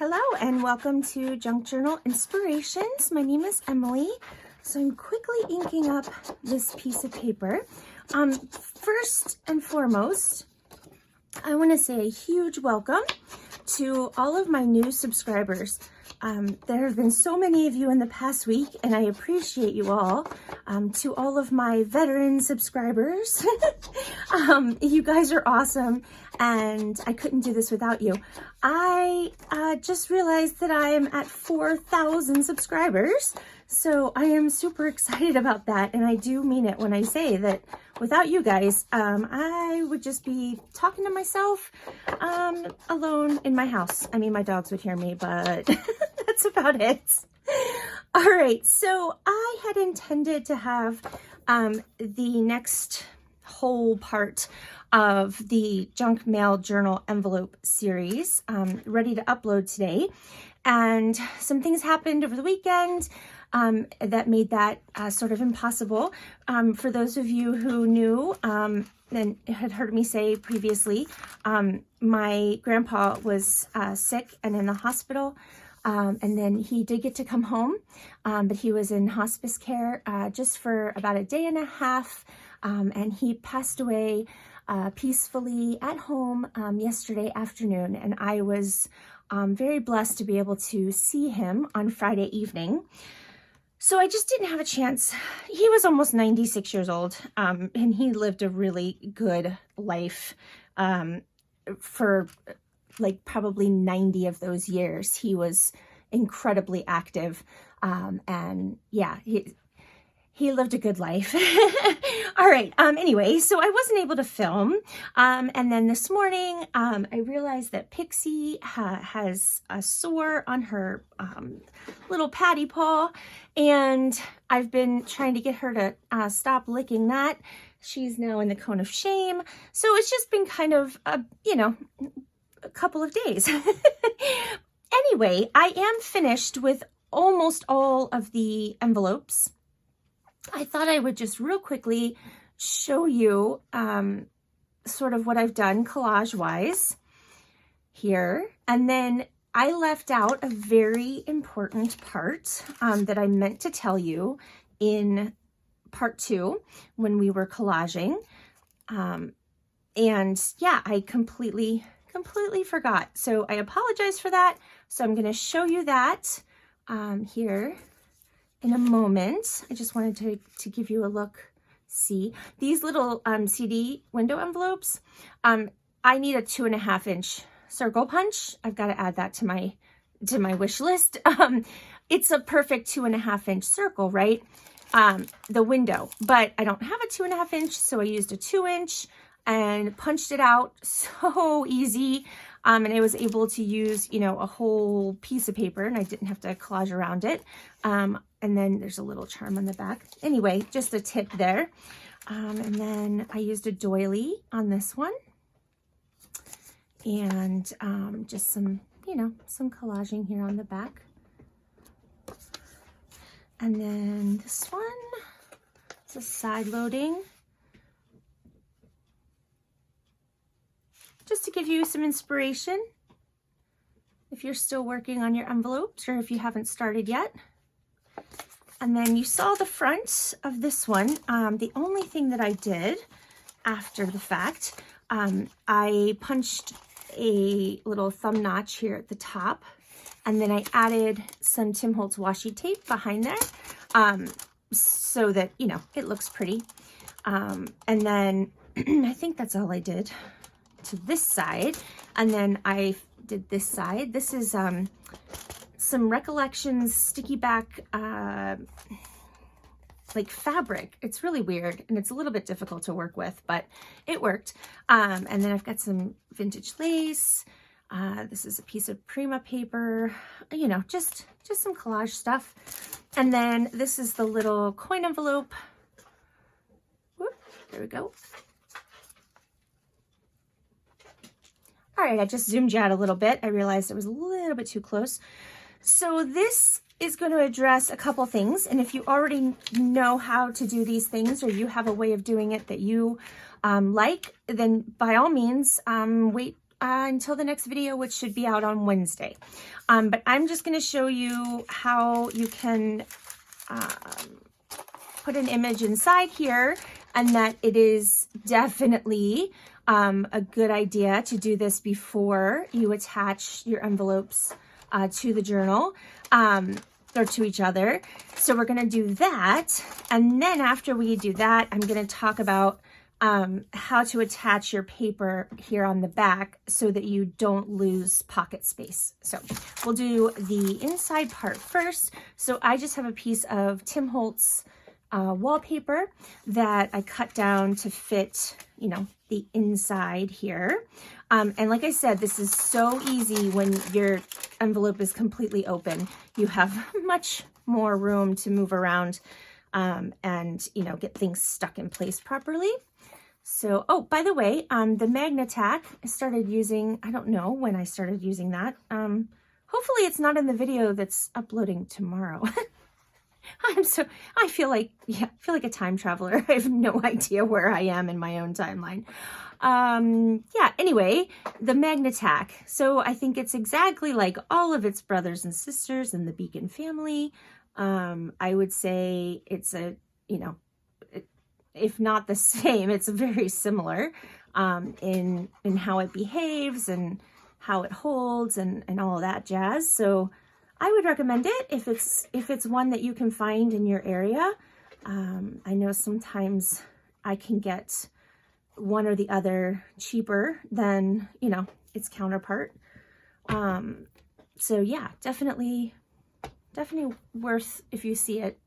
Hello and welcome to Junk Journal Inspirations. My name is Emily. So I'm quickly inking up this piece of paper. First and foremost, I want to say a huge welcome to all of my new subscribers. There have been so many of you in the past week, and I appreciate you all. To all of my veteran subscribers, you guys are awesome, and I couldn't do this without you. I just realized that I am at 4,000 subscribers, so I am super excited about that, and I do mean it when I say that without you guys, I would just be talking to myself alone in my house. I mean, my dogs would hear me, but that's about it. All right, so I had intended to have the next whole part of the Junk Mail Journal Envelope series ready to upload today. And some things happened over the weekend that made that sort of impossible. For those of you who knew and had heard me say previously, my grandpa was sick and in the hospital. And then he did get to come home, but he was in hospice care just for about a day and a half, and he passed away peacefully at home yesterday afternoon, and I was very blessed to be able to see him on Friday evening. So I just didn't have a chance. He was almost 96 years old, and he lived a really good life for like probably 90 of those years. He was incredibly active. And yeah, he lived a good life. All right. Anyway, so I wasn't able to film. And then this morning, I realized that Pixie has a sore on her little patty paw. And I've been trying to get her to stop licking that. She's now in the cone of shame. So it's just been kind of, a couple of days. Anyway, I am finished with almost all of the envelopes. I thought I would just real quickly show you sort of what I've done collage wise here. And then I left out a very important part that I meant to tell you in part 2 when we were collaging. And yeah, I completely forgot. So I apologize for that. So I'm going to show you that here in a moment. I just wanted to give you a look. See these little CD window envelopes. I need a 2.5 inch circle punch. I've got to add that to my wish list. It's a perfect 2.5 inch circle, right? The window, but I don't have a 2.5 inch. So I used a 2 inch and punched it out. So easy. And I was able to use, a whole piece of paper, and I didn't have to collage around it. And then there's a little charm on the back. Anyway, just a tip there. And then I used a doily on this one. And just some, some collaging here on the back. And then this one, it's a side loading. Just to give you some inspiration if you're still working on your envelopes or if you haven't started yet. And then you saw the front of this one. The only thing that I did after the fact, I punched a little thumb notch here at the top, and then I added some Tim Holtz washi tape behind there so that, it looks pretty. And then I think that's all I did to this side. And then I did this side. This is some Recollections sticky back like fabric. It's really weird and it's a little bit difficult to work with, but it worked. And then I've got some vintage lace. This is a piece of Prima paper, just some collage stuff. And then this is the little coin envelope. Whoop, there we go. All right, I just zoomed you out a little bit. I realized it was a little bit too close. So this is going to address a couple things. And if you already know how to do these things, or you have a way of doing it that you like, then by all means, wait until the next video, which should be out on Wednesday. But I'm just going to show you how you can put an image inside here, and that it is definitely a good idea to do this before you attach your envelopes to the journal or to each other. So we're going to do that. And then after we do that, I'm going to talk about how to attach your paper here on the back so that you don't lose pocket space. So we'll do the inside part first. So I just have a piece of Tim Holtz wallpaper that I cut down to fit, you know, the inside here. And like I said, this is so easy when your envelope is completely open. You have much more room to move around and, you know, get things stuck in place properly. So, oh, by the way, the Magnatac I started using, I don't know when I started using that. Hopefully it's not in the video that's uploading tomorrow. I feel like a time traveler. I have no idea where I am in my own timeline. Yeah, anyway, the Magnatac. So I think it's exactly like all of its brothers and sisters in the Beacon family. I would say it's a, you know, if not the same, it's very similar in how it behaves and how it holds and all of that jazz. So I would recommend it if it's one that you can find in your area. I know sometimes I can get one or the other cheaper than, you know, its counterpart. So yeah, definitely worth, if you see it,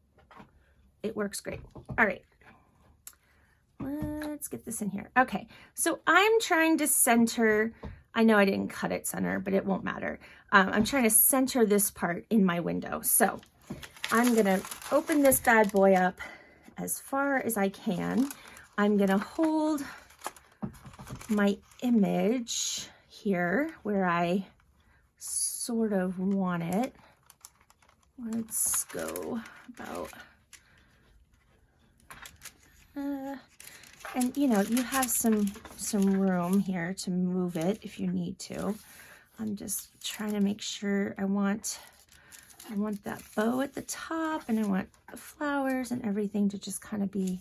it works great. All right. Let's get this in here. Okay, so I'm trying to center, I know I didn't cut it center, but it won't matter. I'm trying to center this part in my window. So I'm gonna open this bad boy up as far as I can. I'm gonna hold my image here where I sort of want it. Let's go about, and you know, you have some room here to move it if you need to. I'm just trying to make sure I want that bow at the top, and I want the flowers and everything to just kind of be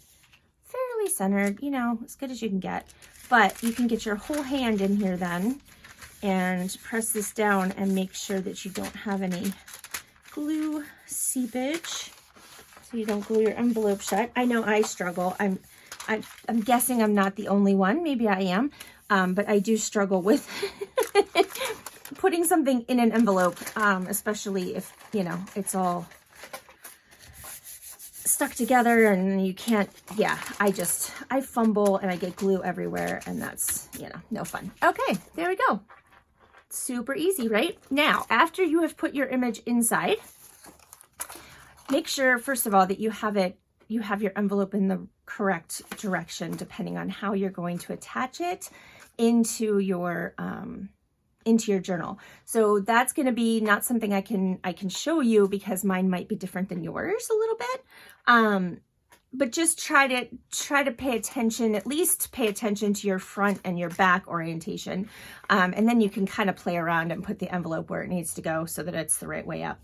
fairly centered, you know, as good as you can get. But you can get your whole hand in here then and press this down and make sure that you don't have any glue seepage, so you don't glue your envelope shut. I know I struggle. I'm guessing I'm not the only one. Maybe I am, but I do struggle with putting something in an envelope, especially if, you know, it's all stuck together and you can't, yeah, I fumble and I get glue everywhere, and that's, you know, no fun. Okay, there we go. Super easy, right? Now, after you have put your image inside, make sure, first of all, that you have your envelope in the correct direction, depending on how you're going to attach it into your journal. So that's going to be not something I can show you because mine might be different than yours a little bit. But just try to pay attention, at least pay attention to your front and your back orientation. And then you can kind of play around and put the envelope where it needs to go so that it's the right way up.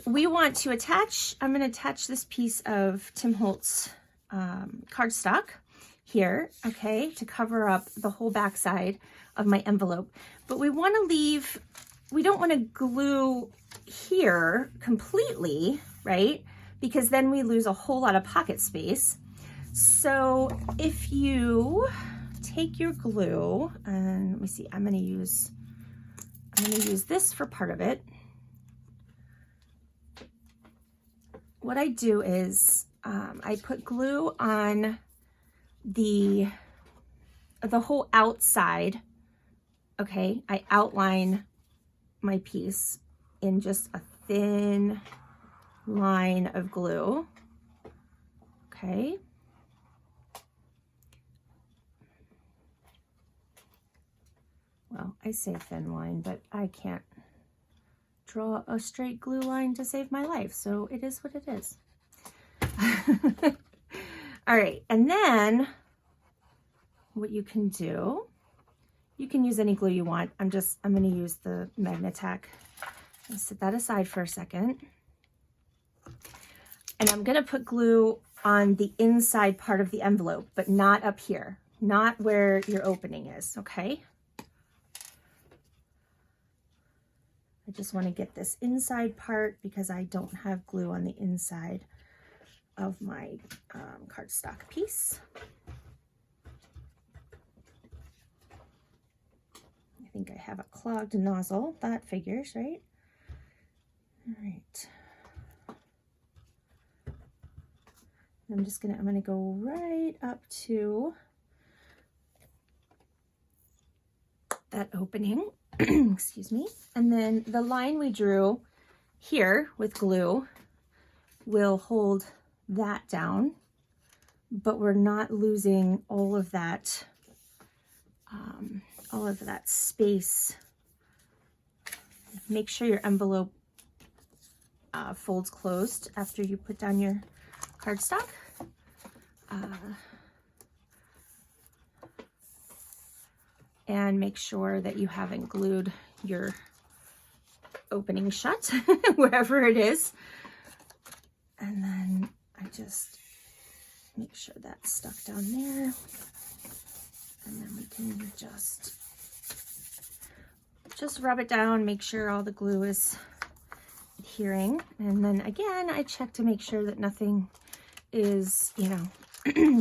We want to attach, I'm going to attach this piece of Tim Holtz cardstock here, okay, to cover up the whole back side of my envelope. But we want to leave, we don't want to glue here completely, right? Because then we lose a whole lot of pocket space. So if you take your glue, and let me see, I'm going to use this for part of it. What I do is I put glue on the whole outside. Okay, I outline my piece in just a thin line of glue. Okay. Well, I say thin line, but I can't draw a straight glue line to save my life, so it is what it is. All right, and then what you can do, You can use any glue you want. I'm going to use the Magnatac. I'll set that aside for a second. And I'm going to put glue on the inside part of the envelope, but not up here, not where your opening is, okay? I just want to get this inside part because I don't have glue on the inside of my cardstock piece. I think I have a clogged nozzle. That figures, right? All right. I'm gonna go right up to that opening, excuse me. And then the line we drew here with glue will hold that down, but we're not losing all of that space. Make sure your envelope folds closed after you put down your cardstock. And make sure that you haven't glued your opening shut wherever it is. And then I just make sure that's stuck down there. And then we can just rub it down, make sure all the glue is adhering. And then again, I check to make sure that nothing is, you know,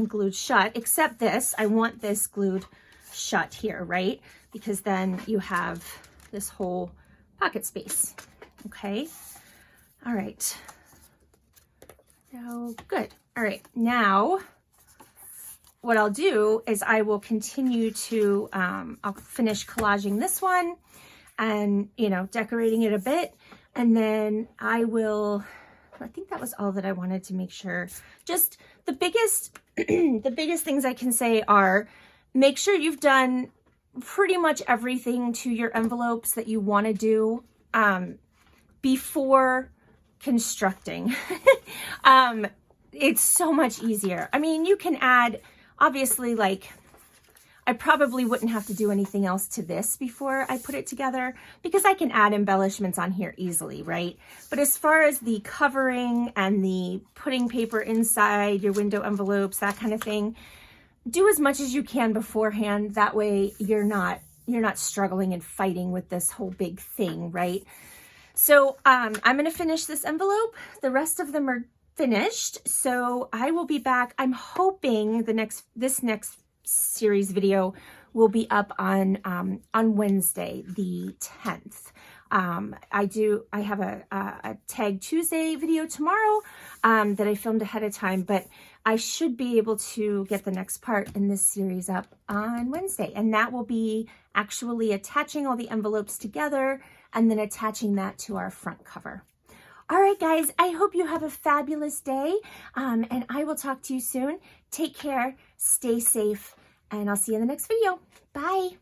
glued shut, except this. I want this glued shut here, right? Because then you have this whole pocket space. Okay. All right. So good. All right. Now what I'll do is I will continue to, I'll finish collaging this one and, you know, decorating it a bit. And then I think that was all that I wanted to make sure. Just the biggest, the biggest things I can say are, make sure you've done pretty much everything to your envelopes that you want to do before constructing. It's so much easier. I mean, you can add, obviously, like, I probably wouldn't have to do anything else to this before I put it together because I can add embellishments on here easily, right? But as far as the covering and the putting paper inside your window envelopes, that kind of thing, do as much as you can beforehand. That way you're not struggling and fighting with this whole big thing, right? So I'm going to finish this envelope. The rest of them are finished. So I will be back. I'm hoping this next series video will be up on Wednesday, the 10th. I have a Tag Tuesday video tomorrow that I filmed ahead of time, but I should be able to get the next part in this series up on Wednesday. And that will be actually attaching all the envelopes together and then attaching that to our front cover. All right, guys, I hope you have a fabulous day, and I will talk to you soon. Take care, stay safe, and I'll see you in the next video. Bye.